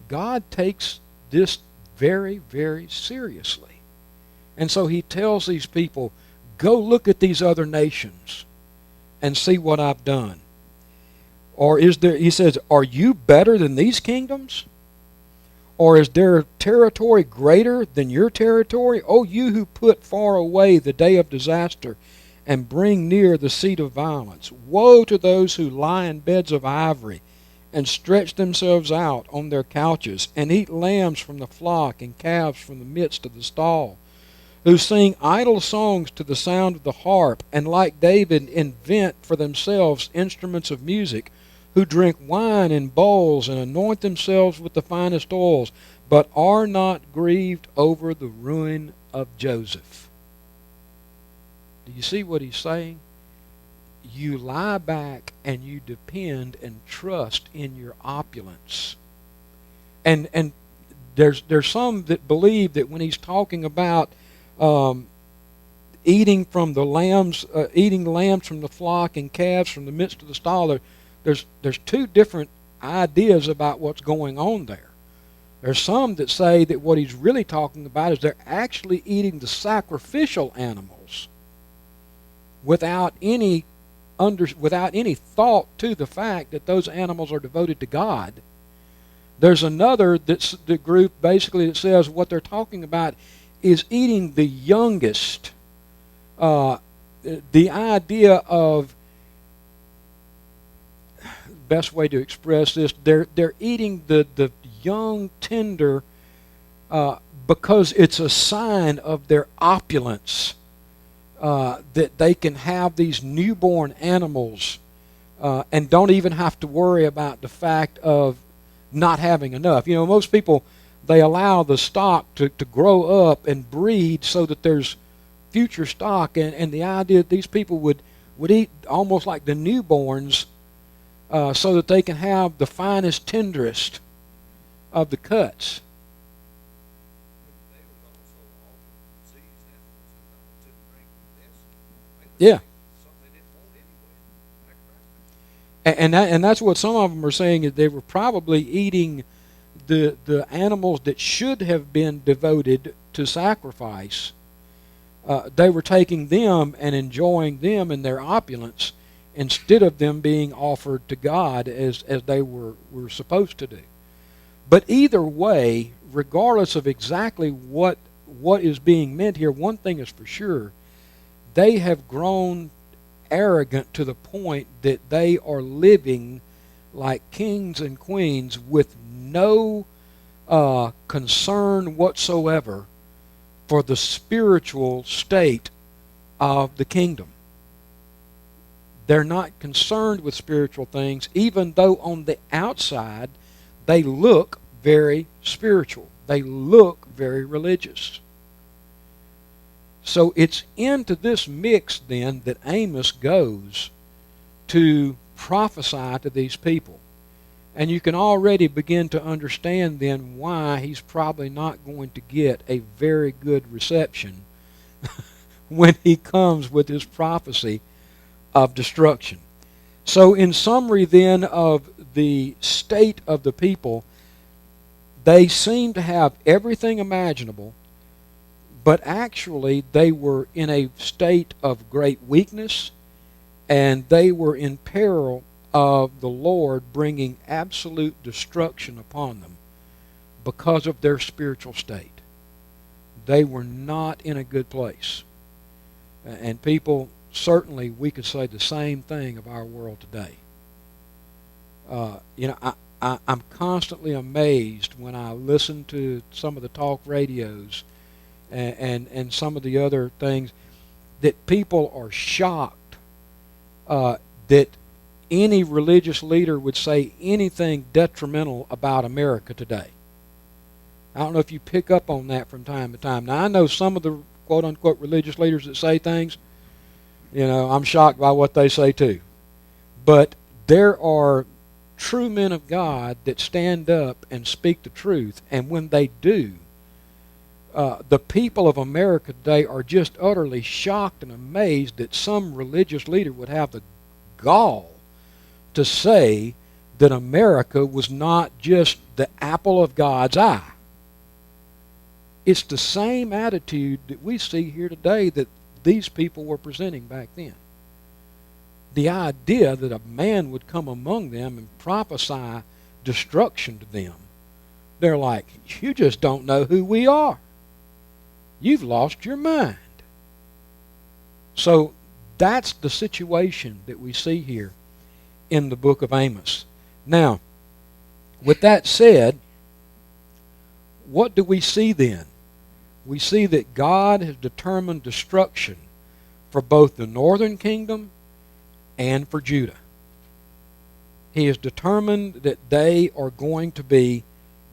God takes this very, very seriously. And so he tells these people, go look at these other nations and see what I've done. Or he says, are you better than these kingdoms? Or is their territory greater than your territory? O you who put far away the day of disaster and bring near the seat of violence. Woe to those who lie in beds of ivory and stretch themselves out on their couches and eat lambs from the flock and calves from the midst of the stall, who sing idle songs to the sound of the harp and like David invent for themselves instruments of music, who drink wine in bowls and anoint themselves with the finest oils, but are not grieved over the ruin of Joseph. Do you see what he's saying? You lie back and you depend and trust in your opulence. And there's some that believe that when he's talking about eating from the lambs, eating lambs from the flock and calves from the midst of the stall, there's two different ideas about what's going on there. There's some that say that what he's really talking about is they're actually eating the sacrificial animals without any thought to the fact that those animals are devoted to God. There's another that's the group basically that says what they're talking about is eating the youngest. The idea of, best way to express this, they're eating the young, tender, because it's a sign of their opulence, that they can have these newborn animals and don't even have to worry about the fact of not having enough. You know, most people, they allow the stock to grow up and breed so that there's future stock, and the idea that these people would eat almost like the newborns so that they can have the finest, tenderest of the cuts. Yeah. And that's what some of them are saying, is they were probably eating the animals that should have been devoted to sacrifice. They were taking them and enjoying them in their opulence instead of them being offered to God as they were supposed to do. But either way, regardless of exactly what is being meant here, one thing is for sure, they have grown arrogant to the point that they are living like kings and queens with no concern whatsoever for the spiritual state of the kingdom. They're not concerned with spiritual things, even though on the outside they look very spiritual. They look very religious. So it's into this mix then that Amos goes to prophesy to these people. And you can already begin to understand then why he's probably not going to get a very good reception when he comes with his prophecy of destruction. So in summary then of the state of the people, they seem to have everything imaginable, but actually they were in a state of great weakness, and they were in peril of the Lord bringing absolute destruction upon them because of their spiritual state. They were not in a good place. And people, certainly we could say the same thing of our world today. I'm constantly amazed when I listen to some of the talk radios and some of the other things that people are shocked that any religious leader would say anything detrimental about America today. I don't know if you pick up on that from time to time. Now, I know some of the quote-unquote religious leaders that say things, I'm shocked by what they say too. But there are true men of God that stand up and speak the truth, and when they do, the people of America today are just utterly shocked and amazed that some religious leader would have the gall to say that America was not just the apple of God's eye. It's the same attitude that we see here today that these people were presenting back then. The idea that a man would come among them and prophesy destruction to them. They're like, you just don't know who we are. You've lost your mind. So that's the situation that we see here in the book of Amos. Now, with that said, what do we see then? We see that God has determined destruction for both the northern kingdom and for Judah. He has determined that they are going to be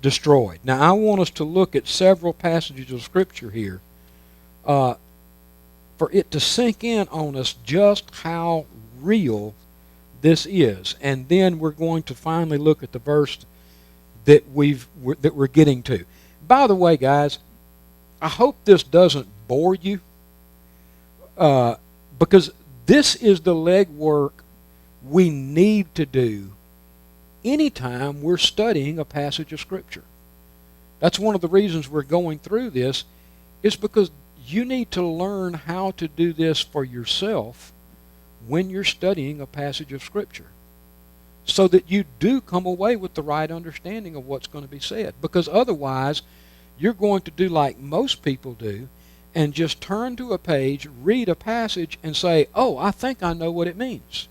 destroyed. Now, I want us to look at several passages of Scripture here for it to sink in on us just how real this is. And then we're going to finally look at the verse that we're getting to. By the way, guys, I hope this doesn't bore you, because this is the legwork we need to do anytime we're studying a passage of Scripture. That's one of the reasons we're going through this, is because you need to learn how to do this for yourself when you're studying a passage of Scripture, so that you do come away with the right understanding of what's going to be said. Because otherwise, you're going to do like most people do and just turn to a page, read a passage, and say, oh, I think I know what it means.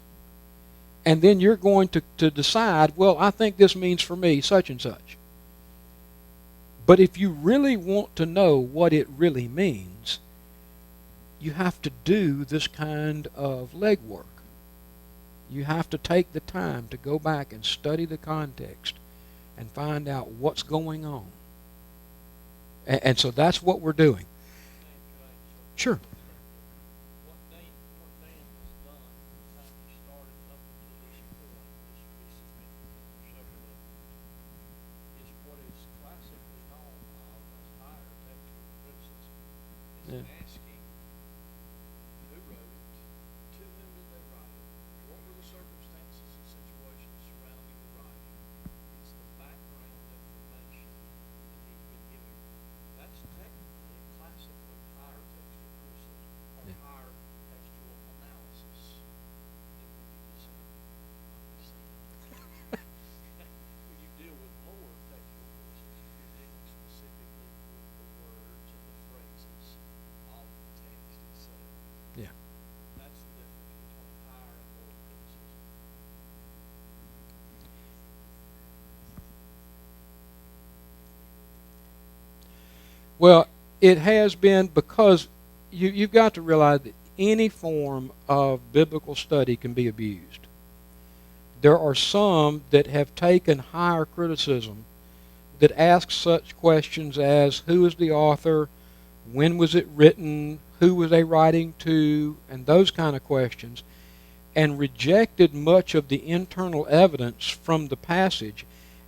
And then you're going to decide, well, I think this means for me such and such. But if you really want to know what it really means, you have to do this kind of legwork. You have to take the time to go back and study the context and find out what's going on. And so that's what we're doing. Sure. Well, it has been, because you've got to realize that any form of biblical study can be abused. There are some that have taken higher criticism that ask such questions as, who is the author, when was it written, who was they writing to, and those kind of questions, and rejected much of the internal evidence from the passage,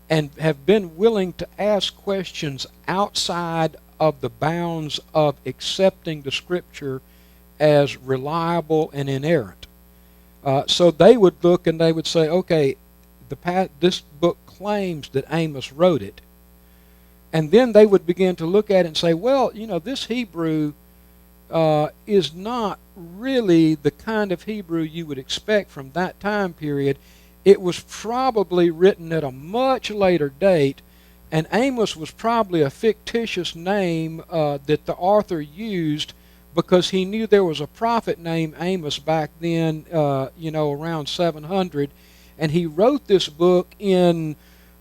and have been willing to ask questions outside of the bounds of accepting the Scripture as reliable and inerrant. So they would look and they would say, okay, this book claims that Amos wrote it. And then they would begin to look at it and say, well, this Hebrew is not really the kind of Hebrew you would expect from that time period. It was probably written at a much later date, and Amos was probably a fictitious name that the author used because he knew there was a prophet named Amos back then, around 700, and he wrote this book in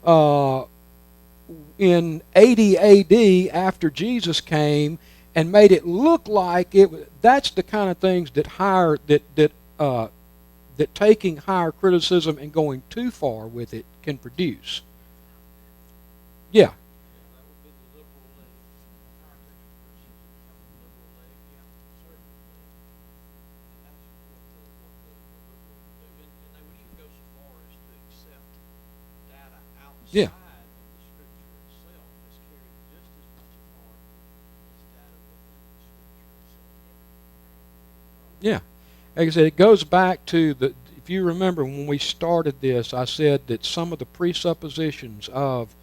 80 A.D. after Jesus came, and made it look like it. That's the kind of things that taking higher criticism and going too far with it can produce. Yeah. Yeah. Yeah. Like I said, it goes back to if you remember when we started this, I said that some of the presuppositions of